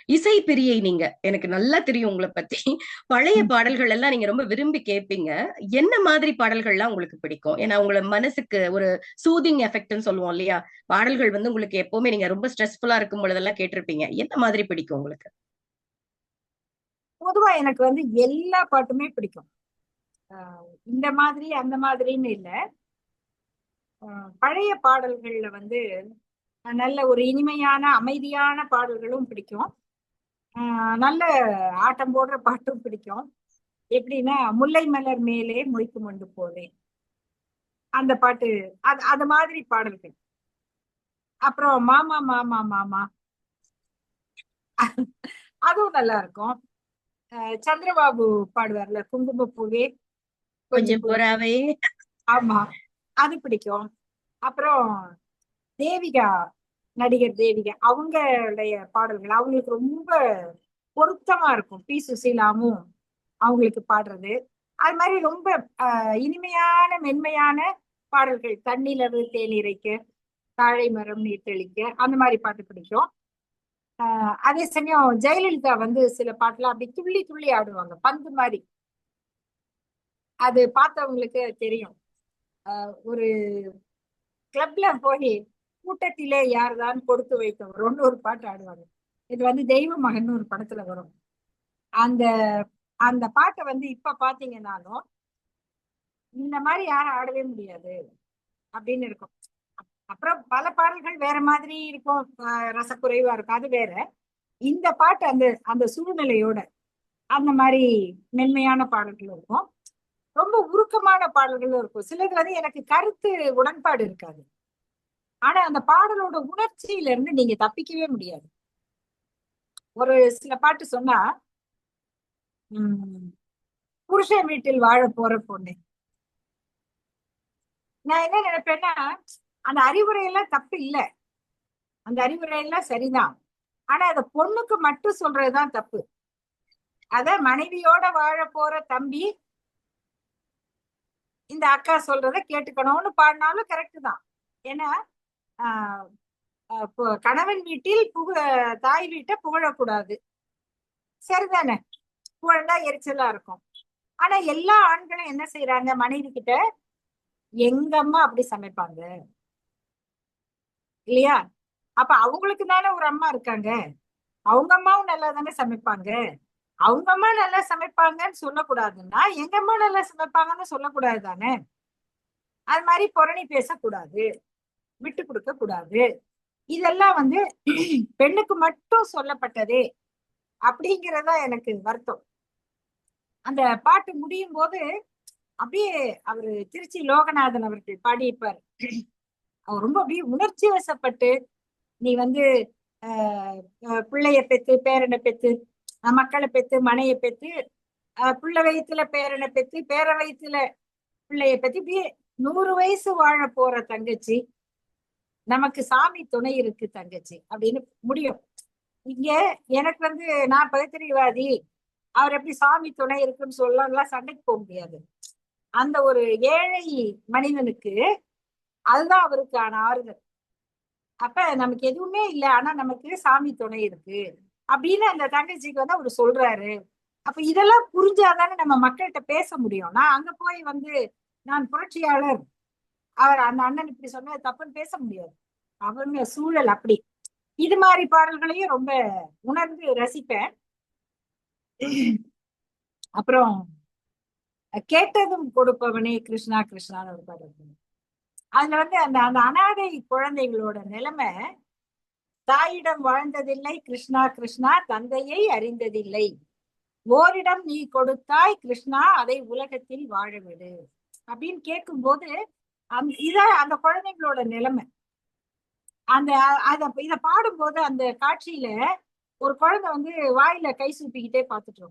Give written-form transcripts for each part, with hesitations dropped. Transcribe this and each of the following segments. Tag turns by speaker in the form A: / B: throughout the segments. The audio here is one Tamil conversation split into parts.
A: இசை பிரியை நீங்க. எனக்கு நல்லா தெரியும் உங்கள பத்தி. பழைய பாடல்கள் எல்லாம் நீங்க ரொம்ப விரும்பி கேட்பீங்க. என்ன மாதிரி பாடல்கள்லாம் உங்களுக்கு பிடிக்கும்? ஏன்னா உங்கள மனசுக்கு ஒரு சூதிங் எஃபெக்ட்ன்னு சொல்லுவோம் இல்லையா? பாடல்கள் வந்து உங்களுக்கு எப்பவுமே நீங்க ரொம்ப ஸ்ட்ரெஸ்ஃபுல்லா இருக்கும் பொழுதெல்லாம் கேட்டிருப்பீங்க. என்ன மாதிரி பிடிக்கும் உங்களுக்கு?
B: பொதுவா எனக்கு வந்து எல்லா பாட்டுமே பிடிக்கும். இந்த மாதிரி அந்த மாதிரின்னு இல்ல. பழைய பாடல்கள்ல வந்து நல்ல ஒரு இனிமையான அமைதியான பாடல்களும் பிடிக்கும். நல்ல ஆட்டம் போடுற பாட்டும் பிடிக்கும். எப்படின்னா முல்லை மலர் மேலே மொய்த்து கொண்டு போவேன் அந்த பாட்டு. அது மாதிரி பாடல்கள். அப்புறம் மாமா மாமா மாமா அதுவும் நல்லா இருக்கும். சந்திரபாபு பாடுவார்ல குங்குமப்பூவே கொஞ்சம்
A: கொஞ்சம் புறாவே.
B: ஆமா, அது பிடிக்கும். அப்புறம் தேவிகா, நடிகர் தேவிகா அவங்களுடைய பாடல்கள் அவங்களுக்கு ரொம்ப பொருத்தமா இருக்கும். பி சுசீலாவும் அவங்களுக்கு பாடுறது அது மாதிரி ரொம்ப இனிமையான மென்மையான பாடல்கள். தன்னிலவு தேனிரைக்க, தாழை மரம் நீர் தெளிக்க, அந்த மாதிரி பாட்டு பிடிக்கும். அதே சமயம் ஜெயலலிதா வந்து சில பாட்டுலாம் அப்படி துள்ளி துள்ளி ஆடுவாங்க, பந்து மாதிரி. அது பார்த்தவங்களுக்கு தெரியும். ஒரு கிளப்ல போய் கூட்டத்திலே யார்தான் கொடுத்து வைத்தவர் ஒரு பாட்டு ஆடுவாங்க. இது வந்து தெய்வ மகன் ஒரு படத்துல வரும். அந்த அந்த பாட்டை வந்து இப்ப பாத்தீங்கன்னாலும் இந்த மாதிரி யாரும் ஆடவே முடியாது அப்படின்னு இருக்கும். அப்புறம் பல பாடல்கள் வேற மாதிரி இருக்கும், ரசக்குறைவா இருக்கும், அது வேற. இந்த பாட்டு அந்த அந்த சூழ்நிலையோட அந்த மாதிரி மென்மையான பாடல்கள் இருக்கும். ரொம்ப உருக்கமான பாடல்களும் இருக்கும். சிலது வந்து எனக்கு கருத்து உடன்பாடு இருக்காது, ஆனா அந்த பாடலோட உணர்ச்சியில இருந்து நீங்க தப்பிக்கவே முடியாது. ஒரு சில பாட்டு சொன்னா, உம் புருஷன் வீட்டில் வாழ போற பொண்ணு, நான் என்ன நினைப்பேன்னா, அந்த அறிவுரையெல்லாம் தப்பு இல்லை, அந்த அறிவுரையெல்லாம் சரிதான். ஆனா அத பொண்ணுக்கு மட்டும் சொல்றதுதான் தப்பு. அத மனைவியோட வாழ போற தம்பி இந்த அக்கா சொல்றத கேட்டுக்கணும்னு பாடினாலும் கரெக்ட் தான். ஏன்னா ஆஹ் கணவன் வீட்டில் தாய் வீட்டை புகழக்கூடாது, சரிதானே? புகழ்ந்தா எரிச்சலா இருக்கும். ஆனா எல்லா ஆண்களும் என்ன செய்யறாங்க, மனைவி கிட்ட எங்க அம்மா அப்படி சமைப்பாங்க இல்லையா, அப்ப அவங்களுக்கு தானே ஒரு அம்மா இருக்காங்க, அவங்க அம்மாவும் நல்லா தானே சமைப்பாங்க, அவங்க அம்மா நல்லா சமைப்பாங்கன்னு சொல்லக்கூடாதுன்னா எங்க அம்மா நல்லா சமைப்பாங்கன்னு சொல்லக்கூடாது தானே? அது மாதிரி புரணி பேசக்கூடாது, விட்டு கொடுக்க கூடாது. இதெல்லாம் வந்து பெண்ணுக்கு மட்டும் சொல்லப்பட்டதே அப்படிங்கிறதா எனக்கு வருத்தம். அந்த பாட்டு முடியும் போது அப்படியே அவரு திருச்சி லோகநாதன் அவர்கள் பாடியிருப்பார். அவர் ரொம்ப அப்படியே உணர்ச்சி வசப்பட்டு, நீ வந்து பிள்ளைய பெத்து பேரனை பெத்து மக்களை பெத்து மனைய பெத்து பிள்ளை வயிற்றுல பேரனை பெத்து பேர வயிற்றுல பிள்ளைய பத்தி இப்படியே 100 வயசு வாழ போற தங்கச்சி, நமக்கு சாமி துணை இருக்கு தங்கச்சி அப்படின்னு முடியும். இங்க எனக்கு வந்து நான் பகுத்தறிவாதி, அவர் எப்படி சாமி துணை இருக்குன்னு சொல்லலாம் சண்டைக்கு போக முடியாது. அந்த ஒரு ஏழை மனிதனுக்கு அதுதான் அவருக்கான ஆறுதல். அப்ப நமக்கு எதுவுமே இல்லை, ஆனா நமக்கு சாமி துணை இருக்கு அப்படின்னு அந்த தங்கச்சிக்கு வந்து அவரு சொல்றாரு. அப்ப இதெல்லாம் புரிஞ்சாதானே நம்ம மக்கள்கிட்ட பேச முடியும். நான் அங்க போய் வந்து நான் புரட்சியாளர், அவர் அந்த அண்ணன் இப்படி சொன்னது தப்புன்னு பேச முடியாது. அவங்க சூழல் அப்படி. இது மாதிரி பாடல்களையும் ரொம்ப உணர்ந்து ரசிப்பேன். அப்புறம் கேட்டதும் கொடுப்பவனே கிருஷ்ணா கிருஷ்ணான்னு ஒரு பாடல். அதுல வந்து அந்த அந்த அனாதை குழந்தைகளோட நிலைமை, தாயிடம் வாழ்ந்ததில்லை கிருஷ்ணா கிருஷ்ணா, தந்தையை அறிந்ததில்லை, ஓரிடம் நீ கொடுத்தாய் கிருஷ்ணா, அதை உலகத்தில் வாழவிடு அப்படின்னு கேட்கும் போது இதான் அந்த குழந்தைங்களோட நிலைமை. அந்த இத பாடும்போது அந்த காட்சியில ஒரு குழந்தை வந்து வாயில கை சூப்பிக்கிட்டே பார்த்துட்டு,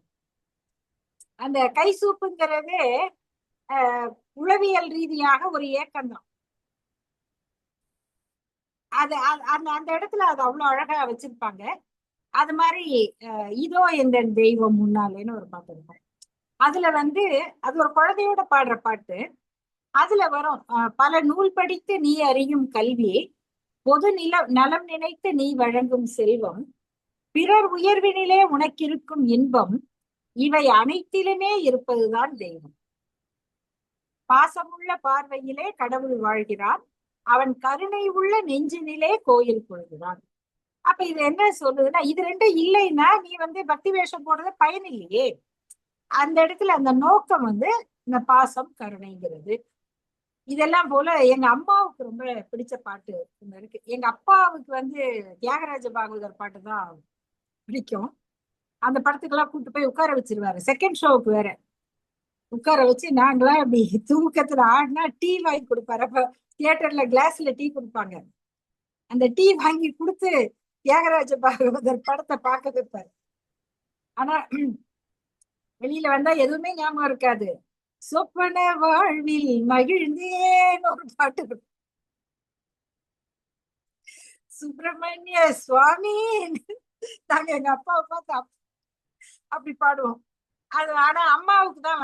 B: அந்த கை சூப்புங்கிறது உளவியல் ரீதியாக ஒரு ஏக்கம் தான். அது அந்த அந்த இடத்துல அது அவ்வளவு அழகா வச்சிருப்பாங்க. அது மாதிரி இதோ எந்த தெய்வம் முன்னாலேன்னு ஒரு பாட்டு இருக்கும். அதுல வந்து அது ஒரு குழந்தையோட பாடுற பாட்டு. அதுல வரும், பல நூல் படித்து நீ அறியும் கல்வி, பொது நலம் நினைத்து நீ வழங்கும் செல்வம், பிறர் உயர்வினிலே உனக்கிருக்கும் இன்பம் இவை அனைத்திலுமே இருப்பதுதான் தெய்வம். பாசமுள்ள பார்வையிலே கடவுள் வாழ்கிறான், அவன் கருணை உள்ள நெஞ்சினிலே கோயில் கொள்கிறான். அப்ப இது என்ன சொல்லுதுன்னா, இது ரெண்டும் இல்லைன்னா நீ பக்தி வேஷம் போடுறது பயன் இல்லையே. அந்த இடத்துல அந்த நோக்கம் இந்த பாசம் கருணைங்கிறது. இதெல்லாம் போல எங்க அம்மாவுக்கு ரொம்ப பிடிச்ச பாட்டு ஒண்ணு இருக்கு. எங்க அப்பாவுக்கு தியாகராஜ பாகவதர் பாட்டு தான் பிடிக்கும். அந்த படத்துக்கெல்லாம் கூட்டு போய் உட்கார வச்சிருவாரு. செகண்ட் ஷோவுக்கு வேற உட்கார வச்சு நாங்களாம் அப்படி தூக்கத்துல ஆடினா டீ வாங்கி கொடுப்பாரு. அப்ப தியேட்டர்ல கிளாஸ்ல டீ கொடுப்பாங்க. அந்த டீ வாங்கி கொடுத்து தியாகராஜ பாகவதர் படத்தை பார்க்க வைப்பாரு. ஆனா வெளியில வந்தா எதுவுமே ஞாபகம் இருக்காது. சொப்பன வாழ்வில் மகிழ்ந்தேன்னு ஒரு பாட்டு இருக்கு. சுப்பிரமணிய சுவாமி நாங்க எங்க அப்பாவை பார்த்து அப்படி பாடுவோம். அது ஆனா அம்மாவுக்கு தான்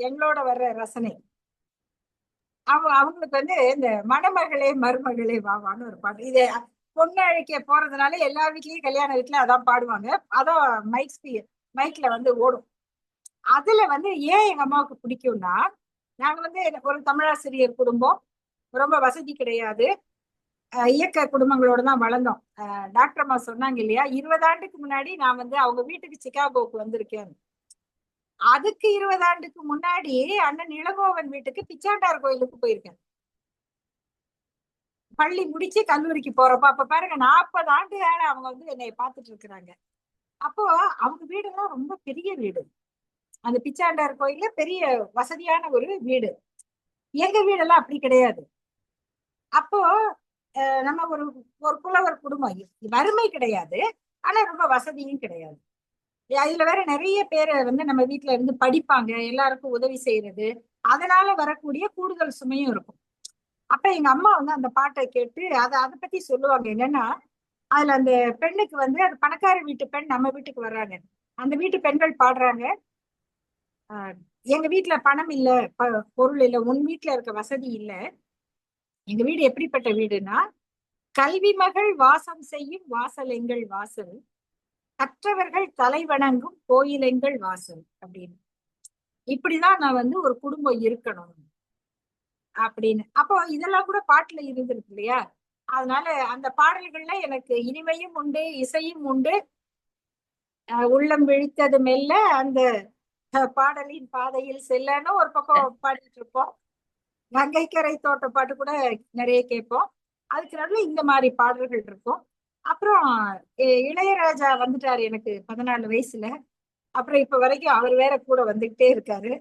B: எங்களோட வர்ற ரசனை. அவங்களுக்கு இந்த மணமகளே மருமகளே வாவான்னு ஒரு பாட்டு. இது பொண்ணு அழைக்க போறதுனால எல்லா வீட்லயும் கல்யாண வீட்டுல அதான் பாடுவாங்க. அதான் மைக்ல ஓடும். அதுல ஏன் எங்க அம்மாவுக்கு பிடிக்கும்னா, நாங்க ஒரு தமிழாசிரியர் குடும்பம், ரொம்ப வசதி கிடையாது, இயக்க குடும்பங்களோட தான் வளர்ந்தோம். டாக்டர் அம்மா சொன்னாங்க இல்லையா, 20 ஆண்டுக்கு முன்னாடி நான் அவங்க வீட்டுக்கு சிகாகோவுக்கு வந்திருக்கேன். அதுக்கு 20 ஆண்டுக்கு முன்னாடி அண்ணன் இளங்கோவன் வீட்டுக்கு பிச்சாண்டார் கோயிலுக்கு போயிருக்கேன். பள்ளி முடிச்சு கல்லூரிக்கு போறப்ப. அப்ப பாருங்க 40 ஆண்டுகால அவங்க என்னை பார்த்துட்டு இருக்கிறாங்க. அப்போ அவங்க வீடெல்லாம் ரொம்ப பெரிய வீடு. அந்த பிச்சாண்டார் கோயில்ல பெரிய வசதியான ஒரு வீடு. எங்க வீடெல்லாம் அப்படி கிடையாது. அப்போ நம்ம ஒரு புலவர் குடும்பம், வறுமை கிடையாது, ஆனா ரொம்ப வசதியும் கிடையாது. அதுல வேற நிறைய பேர் நம்ம வீட்டுல இருந்து படிப்பாங்க, எல்லாருக்கும் உதவி செய்யறது, அதனால வரக்கூடிய கூடுதல் சுமையும் இருக்கும். அப்ப எங்க அம்மா அந்த பாட்டை கேட்டு அதை பத்தி சொல்லுவாங்க. என்னன்னா, அதுல அந்த பெண்ணுக்கு அது பணக்கார வீட்டு பெண் நம்ம வீட்டுக்கு வர்றாங்க. அந்த வீட்டு பெண்கள் பாடுறாங்க, எங்க வீட்டுல பணம் இல்ல, பொருள் இல்ல, உன் வீட்டுல இருக்க வசதி இல்ல. எங்க வீடு எப்படிப்பட்ட வீடுனா, கல்வி மகள் வாசம் செய்யும் வாசல் எங்கள் வாசல், கற்றவர்கள் தலை வணங்கும் கோயில் எங்கள் வாசல் அப்படின்னு. இப்படிதான் நான் ஒரு குடும்பம் இருக்கணும் அப்படின்னு. அப்போ இதெல்லாம் கூட பாட்டுல இருந்திருக்கு இல்லையா. அதனால அந்த பாடல்கள்ல எனக்கு இனிமையும் உண்டு, இசையும் உண்டு. உள்ளம் விழித்தது மெல்ல அந்த பாடலின் பாதையில் செல்லன்னு ஒரு பக்கம் பாடிட்டு இருப்போம். கங்கைக்கரை தோட்ட பாட்டு கூட நிறைய கேட்போம். அதுக்கு நடுவில் இந்த மாதிரி பாடல்கள் இருக்கும். அப்புறம் இளையராஜா வந்துட்டாரு எனக்கு 14 வயசுல. அப்புறம் இப்ப வரைக்கும் அவர் வேற கூட வந்துகிட்டே இருக்காரு.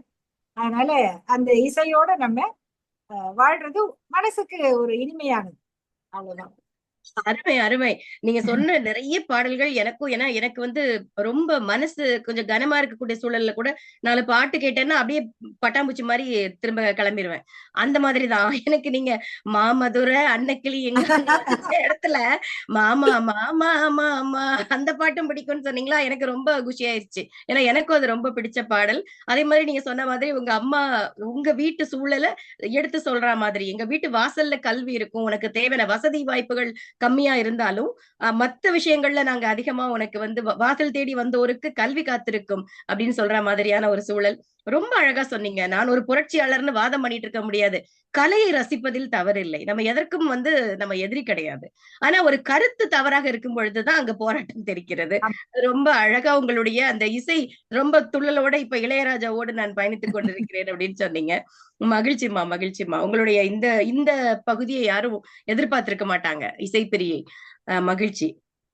B: அதனால அந்த இசையோட நம்ம வாழ்றது மனசுக்கு ஒரு இனிமையானது. அவ்வளவுதான்.
A: அருமை அருமை. நீங்க சொன்ன நிறைய பாடல்கள் எனக்கும், ஏன்னா எனக்கு ரொம்ப மனசு கொஞ்சம் கனமா இருக்கக்கூடிய சூழல்ல கூட 4 பாட்டு கேட்டேன்னா அப்படியே பட்டாம்பூச்சி மாதிரி திரும்ப கிளம்பிடுவேன். அந்த மாதிரிதான் எனக்கு நீங்க மாமதுரை அன்னக்கிளி எங்க இடத்துல மாமா மாமா மாமா அந்த பாட்டும் பிடிக்கும்னு சொன்னீங்களா, எனக்கு ரொம்ப குஷி ஆயிடுச்சு. ஏன்னா எனக்கும் அது ரொம்ப பிடிச்ச பாடல். அதே மாதிரி நீங்க சொன்ன மாதிரி உங்க அம்மா உங்க வீட்டு சூழலை எடுத்து சொல்ற மாதிரி, எங்க வீட்டு வாசல்ல கல்வி இருக்கும், உனக்கு தேவையான வசதி வாய்ப்புகள் கம்மியா இருந்தாலும் மத்த விஷயங்கள்ல நாங்க அதிகமா உனக்கு வாசல் தேடி வந்தோருக்கு கல்வி காத்திருக்கும் அப்படின்னு சொல்ற மாதிரியான ஒரு சூழல். ரொம்ப அழகா சொன்னீங்க. நான் ஒரு புரட்சியாளர்னு வாதம் பண்ணிட்டு இருக்க முடியாது. கலையை ரசிப்பதில் தவறில்லை. நம்ம எதற்கும் நம்ம எதிரி கிடையாது. ஆனா ஒரு கருத்து தவறாக இருக்கும் பொழுதுதான் அங்க போராட்டம் தெரிக்கிறது. ரொம்ப அழகா உங்களுடைய அந்த இசை ரொம்ப துள்ளலோட இப்ப இளையராஜாவோடு நான் பயணித்துக் கொண்டிருக்கிறேன் அப்படின்னு சொன்னீங்க. மகிழ்ச்சிமா மகிழ்ச்சிமா. உங்களுடைய இந்த இந்த பகுதியை யாரும் எதிர்பார்த்திருக்க மாட்டாங்க, இசைப்பிரியை. மகிழ்ச்சி.